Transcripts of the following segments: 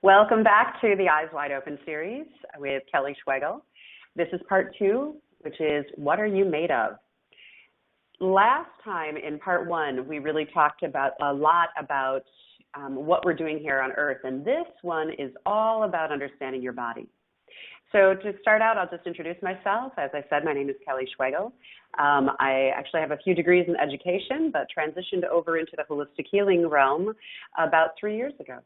Welcome back to the Eyes Wide Open series with Kelly Schwegel. This is part 2, which is What Are You Made Of? Last time in part 1, we really talked a lot about what we're doing here on Earth, and this one is all about understanding your body. So to start out, I'll just introduce myself. As I said, my name is Kelly Schwegel. I actually have a few degrees in education, but transitioned over into the holistic healing realm about 3 years ago.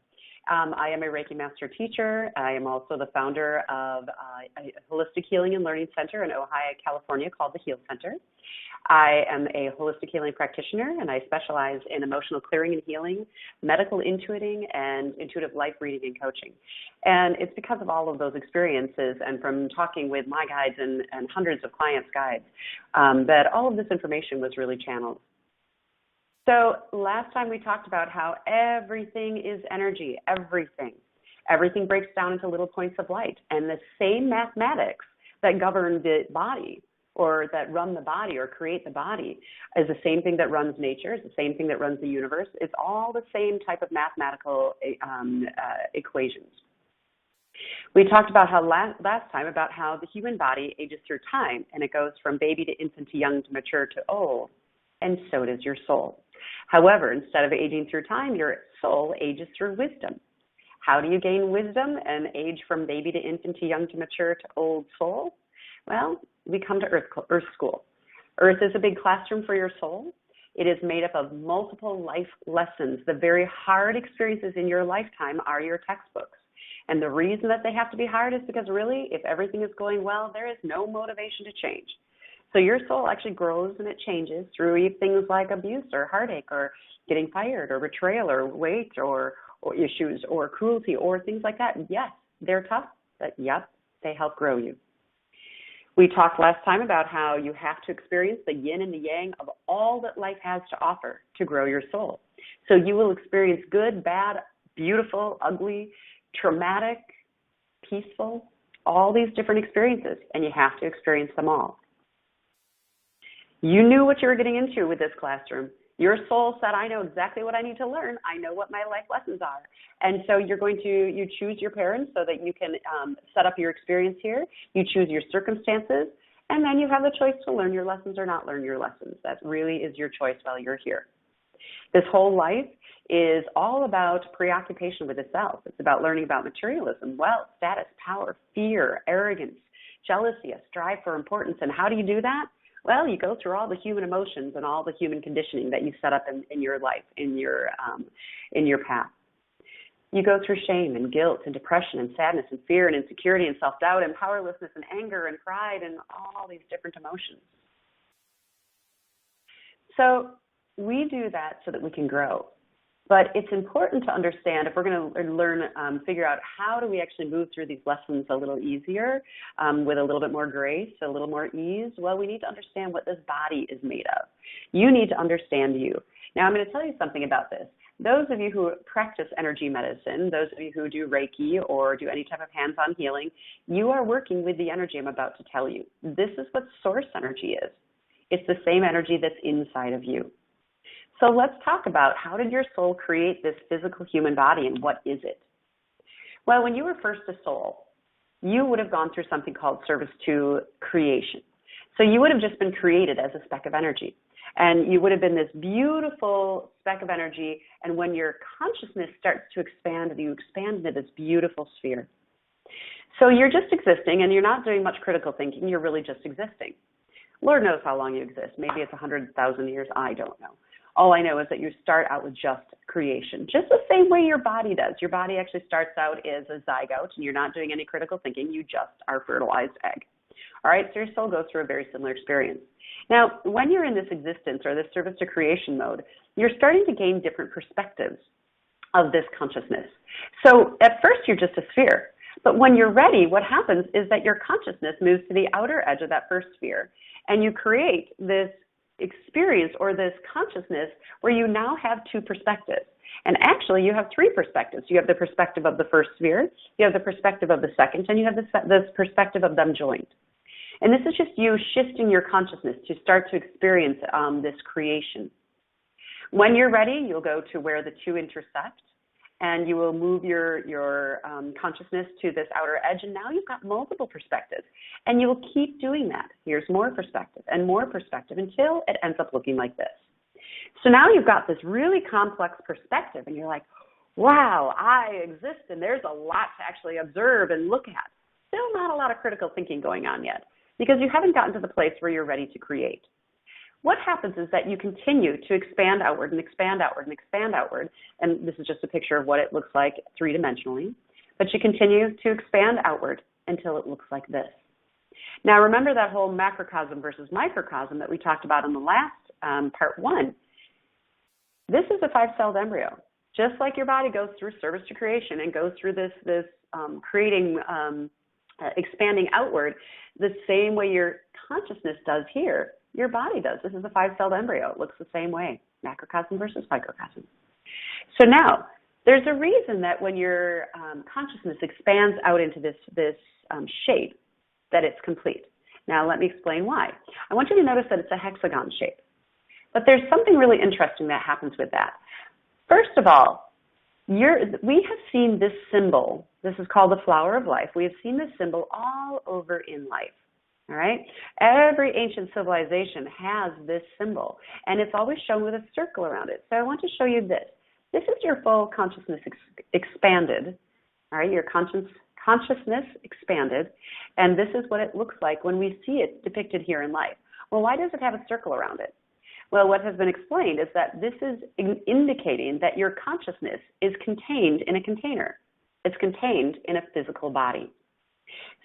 I am a Reiki Master Teacher. I am also the founder of a holistic healing and learning center in Ojai, California called the Heal Center. I am a holistic healing practitioner, and I specialize in emotional clearing and healing, medical intuiting, and intuitive life reading and coaching. And it's because of all of those experiences and from talking with my guides and hundreds of clients' guides that all of this information was really channeled. So last time we talked about how everything is energy, everything. Everything breaks down into little points of light. And the same mathematics that govern the body or that run the body or create the body is the same thing that runs nature, is the same thing that runs the universe. It's all the same type of mathematical equations. We talked about how last time about how the human body ages through time, and it goes from baby to infant to young to mature to old, and so does your soul. However, instead of aging through time, your soul ages through wisdom. How do you gain wisdom and age from baby to infant to young to mature to old soul? Well, we come to Earth School. Earth is a big classroom for your soul. It is made up of multiple life lessons. The very hard experiences in your lifetime are your textbooks. And the reason that they have to be hard is because really, if everything is going well, there is no motivation to change. So your soul actually grows and it changes through things like abuse or heartache or getting fired or betrayal or weight or issues or cruelty or things like that. Yes, they're tough, but yep, they help grow you. We talked last time about how you have to experience the yin and the yang of all that life has to offer to grow your soul. So you will experience good, bad, beautiful, ugly, traumatic, peaceful, all these different experiences, and you have to experience them all. You knew what you were getting into with this classroom. Your soul said, I know exactly what I need to learn. I know what my life lessons are. And so you choose your parents so that you can set up your experience here. You choose your circumstances, and then you have the choice to learn your lessons or not learn your lessons. That really is your choice while you're here. This whole life is all about preoccupation with the self. It's about learning about materialism, wealth, status, power, fear, arrogance, jealousy, a strive for importance. And how do you do that? Well, you go through all the human emotions and all the human conditioning that you set up in your life, in your path. You go through shame and guilt and depression and sadness and fear and insecurity and self-doubt and powerlessness and anger and pride and all these different emotions. So we do that so that we can grow. But it's important to understand if we're going to learn, figure out how do we actually move through these lessons a little easier, with a little bit more grace, a little more ease. Well, we need to understand what this body is made of. You need to understand you. Now, I'm going to tell you something about this. Those of you who practice energy medicine, those of you who do Reiki or do any type of hands-on healing, you are working with the energy I'm about to tell you. This is what source energy is. It's the same energy that's inside of you. So let's talk about how did your soul create this physical human body and what is it? Well, when you were first a soul, you would have gone through something called service to creation. So you would have just been created as a speck of energy. And you would have been this beautiful speck of energy. And when your consciousness starts to expand, you expand into this beautiful sphere. So you're just existing and you're not doing much critical thinking. You're really just existing. Lord knows how long you exist. Maybe it's 100,000 years. I don't know. All I know is that you start out with just creation, just the same way your body does. Your body actually starts out as a zygote, and you're not doing any critical thinking. You just are a fertilized egg. All right, so your soul goes through a very similar experience. Now, when you're in this existence or this service to creation mode, you're starting to gain different perspectives of this consciousness. So at first, you're just a sphere. But when you're ready, what happens is that your consciousness moves to the outer edge of that first sphere, and you create this experience or this consciousness where you now have two perspectives. And actually, you have three perspectives. You have the perspective of the first sphere, you have the perspective of the second, and you have this perspective of them joined. And this is just you shifting your consciousness to start to experience this creation. When you're ready, you'll go to where the two intersect, and you will move your consciousness to this outer edge, and now you've got multiple perspectives. And you will keep doing that. Here's more perspective and more perspective until it ends up looking like this. So now you've got this really complex perspective, and you're like, wow, I exist, and there's a lot to actually observe and look at. Still not a lot of critical thinking going on yet, because you haven't gotten to the place where you're ready to create. What happens is that you continue to expand outward and expand outward and expand outward, and this is just a picture of what it looks like three-dimensionally, but you continue to expand outward until it looks like this. Now remember that whole macrocosm versus microcosm that we talked about in the last part one. This is a 5-celled embryo. Just like your body goes through service to creation and goes through this creating, expanding outward, the same way your consciousness does here, your body does. This is a 5-celled embryo. It looks the same way, macrocosm versus microcosm. So now, there's a reason that when your consciousness expands out into this shape, that it's complete. Now, let me explain why. I want you to notice that it's a hexagon shape. But there's something really interesting that happens with that. First of all, we have seen this symbol. This is called the flower of life. We have seen this symbol all over in life. All right? Every ancient civilization has this symbol, and it's always shown with a circle around it. So I want to show you this. This is your full consciousness expanded. All right? Your consciousness expanded, and this is what it looks like when we see it depicted here in life. Well, why does it have a circle around it? Well, what has been explained is that this is indicating that your consciousness is contained in a container. It's contained in a physical body.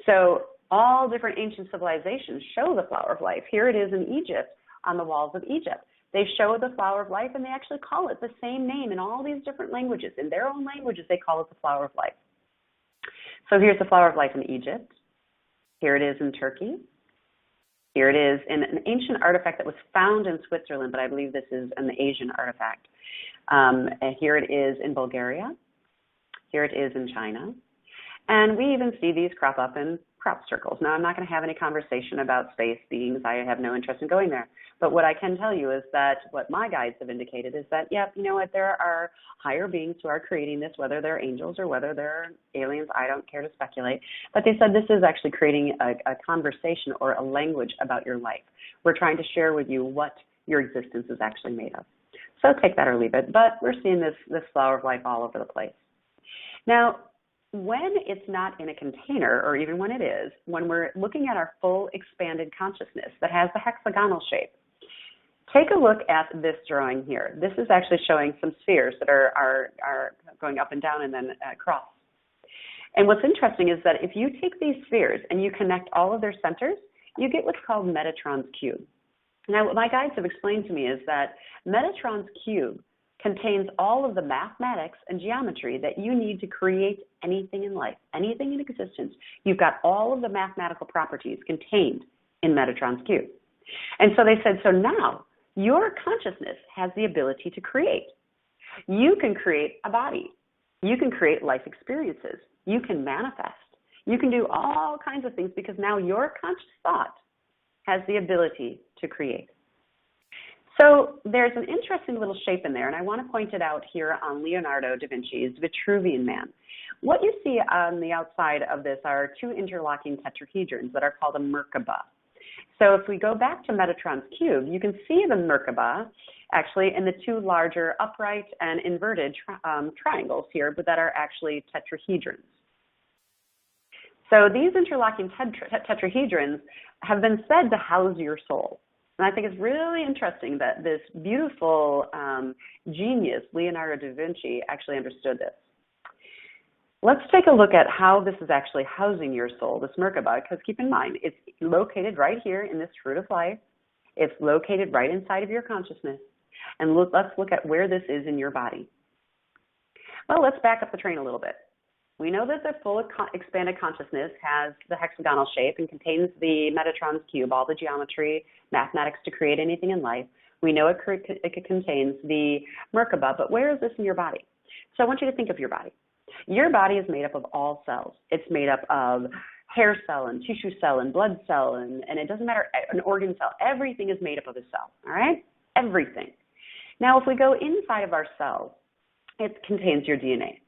So all different ancient civilizations show the flower of life. Here it is in Egypt, on the walls of Egypt. They show the flower of life, and they actually call it the same name in all these different languages. In their own languages, they call it the flower of life. So here's the flower of life in Egypt. Here it is in Turkey. Here it is in an ancient artifact that was found in Switzerland, but I believe this is an Asian artifact. And here it is in Bulgaria. Here it is in China. And we even see these crop up in crop circles. Now, I'm not going to have any conversation about space beings. I have no interest in going there. But what I can tell you is that what my guides have indicated is that, yeah, you know what, there are higher beings who are creating this, whether they're angels or whether they're aliens, I don't care to speculate. But they said this is actually creating a conversation or a language about your life. We're trying to share with you what your existence is actually made of. So take that or leave it. But we're seeing this flower of life all over the place. Now, when it's not in a container, or even when it is, when we're looking at our full expanded consciousness that has the hexagonal shape, take a look at this drawing here. This is actually showing some spheres that are going up and down and then across. And what's interesting is that if you take these spheres and you connect all of their centers, you get what's called Metatron's cube. Now, what my guides have explained to me is that Metatron's cube contains all of the mathematics and geometry that you need to create anything in life, anything in existence. You've got all of the mathematical properties contained in Metatron's cube. And so they said, so now your consciousness has the ability to create. You can create a body. You can create life experiences. You can manifest. You can do all kinds of things because now your conscious thought has the ability to create. So there's an interesting little shape in there, and I want to point it out here on Leonardo da Vinci's Vitruvian Man. What you see on the outside of this are two interlocking tetrahedrons that are called a Merkaba. So if we go back to Metatron's cube, you can see the Merkaba actually in the two larger upright and inverted triangles here, but that are actually tetrahedrons. So these interlocking tetrahedrons have been said to house your soul. And I think it's really interesting that this beautiful genius, Leonardo da Vinci, actually understood this. Let's take a look at how this is actually housing your soul, this Merkaba, because keep in mind, it's located right here in this fruit of life. It's located right inside of your consciousness. And let's look at where this is in your body. Well, let's back up the train a little bit. We know that the full expanded consciousness has the hexagonal shape and contains the Metatron's cube, all the geometry, mathematics to create anything in life. We know it contains the Merkaba, but where is this in your body? So I want you to think of your body. Your body is made up of all cells. It's made up of hair cell and tissue cell and blood cell, and it doesn't matter, an organ cell. Everything is made up of a cell, all right? Everything. Now, if we go inside of our cells, it contains your DNA.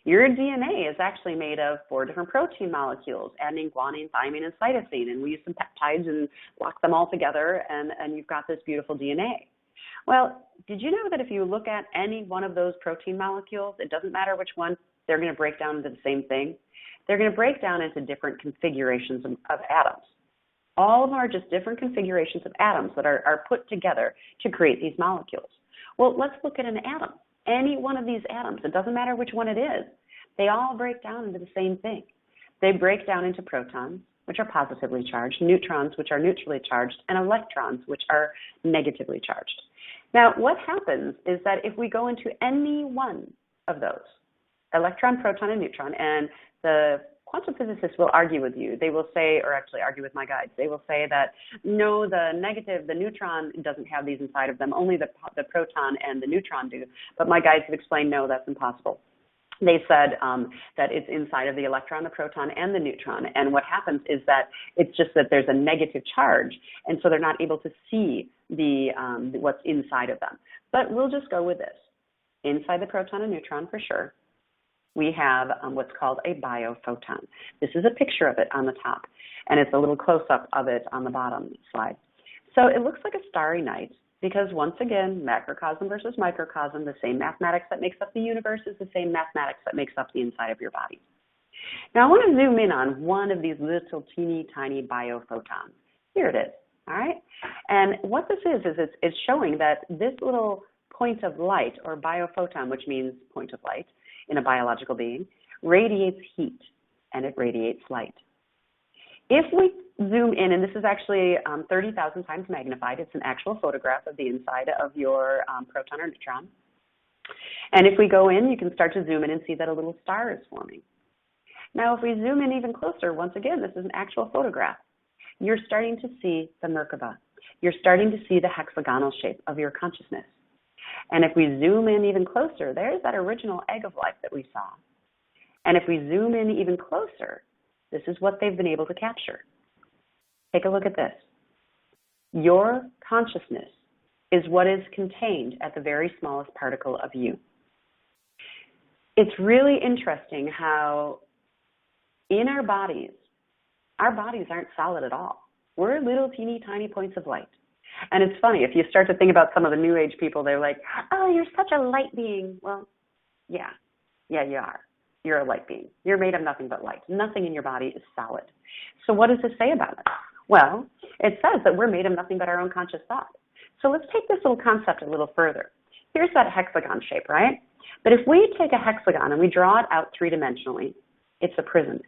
Your DNA is actually made of 4 different protein molecules, adenine, guanine, thymine, and cytosine, and we use some peptides and lock them all together, and you've got this beautiful DNA. Well, did you know that if you look at any one of those protein molecules, it doesn't matter which one, they're going to break down into the same thing? They're going to break down into different configurations of atoms. All of them are just different configurations of atoms that are put together to create these molecules. Well, let's look at an atom. Any one of these atoms, it doesn't matter which one it is, they all break down into the same thing. They break down into protons, which are positively charged, neutrons, which are neutrally charged, and electrons, which are negatively charged. Now, what happens is that if we go into any one of those, electron, proton, and neutron, and the quantum physicists will argue with you. They will say, or actually argue with my guides, they will say that, no, the neutron doesn't have these inside of them, only the proton and the neutron do. But my guides have explained, no, that's impossible. They said that it's inside of the electron, the proton, and the neutron. And what happens is that it's just that there's a negative charge, and so they're not able to see what's inside of them. But we'll just go with this. Inside the proton and neutron, for sure, we have what's called a biophoton. This is a picture of it on the top, and it's a little close-up of it on the bottom slide. So it looks like a starry night because, once again, macrocosm versus microcosm, the same mathematics that makes up the universe is the same mathematics that makes up the inside of your body. Now, I want to zoom in on one of these little teeny tiny biophotons. Here it is, all right? And what this is it's showing that this little point of light, or biophoton, which means point of light, in a biological being, radiates heat, and it radiates light. If we zoom in, and this is actually 30,000 times magnified, it's an actual photograph of the inside of your proton or neutron. And if we go in, you can start to zoom in and see that a little star is forming. Now, if we zoom in even closer, once again, this is an actual photograph. You're starting to see the Merkaba. You're starting to see the hexagonal shape of your consciousness. And if we zoom in even closer, there's that original egg of life that we saw. And if we zoom in even closer, this is what they've been able to capture. Take a look at this. Your consciousness is what is contained at the very smallest particle of you. It's really interesting how in our bodies aren't solid at all. We're little teeny tiny points of light. And it's funny, if you start to think about some of the New Age people, they're like, oh, you're such a light being. Well, yeah, you are. You're a light being. You're made of nothing but light. Nothing in your body is solid. So what does this say about us? Well, it says that we're made of nothing but our own conscious thought. So let's take this little concept a little further. Here's that hexagon shape, right? But if we take a hexagon and we draw it out three-dimensionally, it's a prism.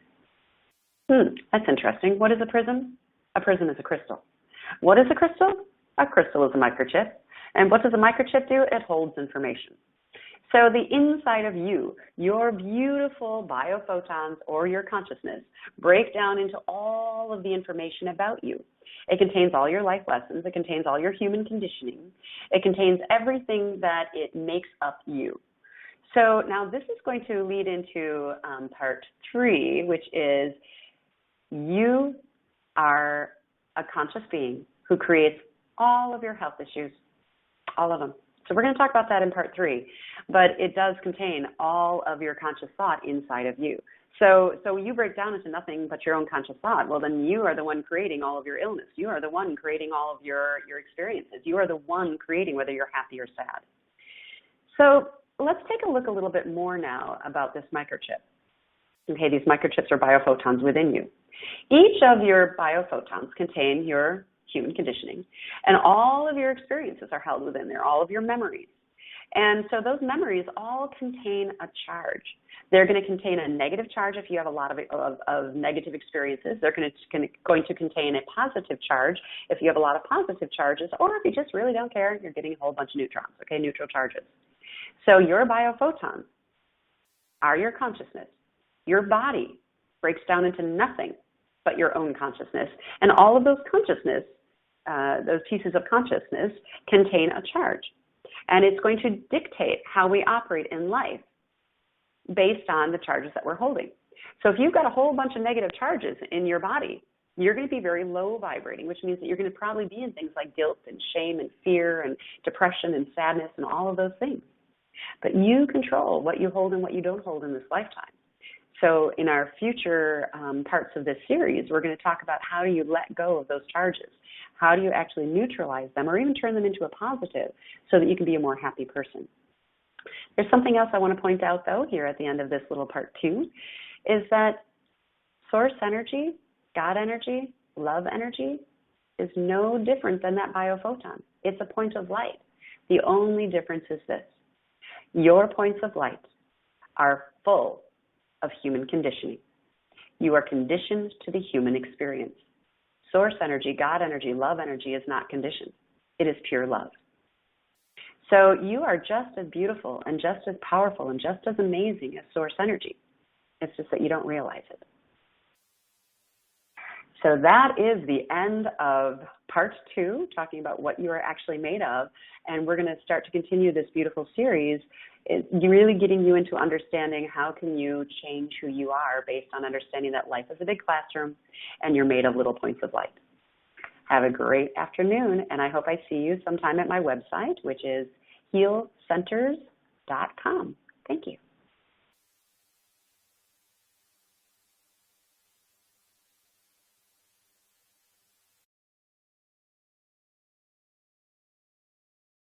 That's interesting. What is a prism? A prism is a crystal. What is a crystal? A crystal is a microchip. And what does a microchip do? It holds information. So the inside of you, your beautiful biophotons or your consciousness, break down into all of the information about you. It contains all your life lessons. It contains all your human conditioning. It contains everything that it makes up you. So now this is going to lead into part 3, which is you are a conscious being who creates all of your health issues, all of them. So we're going to talk about that in part 3, but it does contain all of your conscious thought inside of you. So you break down into nothing but your own conscious thought. Well, then you are the one creating all of your illness. You are the one creating all of your experiences. You are the one creating whether you're happy or sad. So let's take a look a little bit more now about this microchip. Okay, these microchips are biophotons within you. Each of your biophotons contain your human conditioning, and all of your experiences are held within there, all of your memories. And so those memories all contain a charge. They're going to contain a negative charge if you have a lot of negative experiences. They're going to contain a positive charge if you have a lot of positive charges, or if you just really don't care, you're getting a whole bunch of neutrons, okay, neutral charges. So your biophotons are your consciousness. Your body breaks down into nothing but your own consciousness, and all of those consciousness, those pieces of consciousness contain a charge. And it's going to dictate how we operate in life based on the charges that we're holding. So if you've got a whole bunch of negative charges in your body, you're going to be very low vibrating, which means that you're going to probably be in things like guilt and shame and fear and depression and sadness and all of those things. But you control what you hold and what you don't hold in this lifetime. So in our future parts of this series, we're going to talk about how do you let go of those charges? How do you actually neutralize them or even turn them into a positive so that you can be a more happy person? There's something else I want to point out, though, here at the end of this little part 2, is that source energy, God energy, love energy is no different than that biophoton. It's a point of light. The only difference is this. Your points of light are full of human conditioning. You are conditioned to the human experience. Source energy, God energy, love energy is not conditioned. It is pure love. So you are just as beautiful and just as powerful and just as amazing as source energy. It's just that you don't realize it. So that is the end of part 2, talking about what you are actually made of. And we're going to start to continue this beautiful series, really getting you into understanding how can you change who you are based on understanding that life is a big classroom and you're made of little points of light. Have a great afternoon, and I hope I see you sometime at my website, which is healcenters.com. Thank you.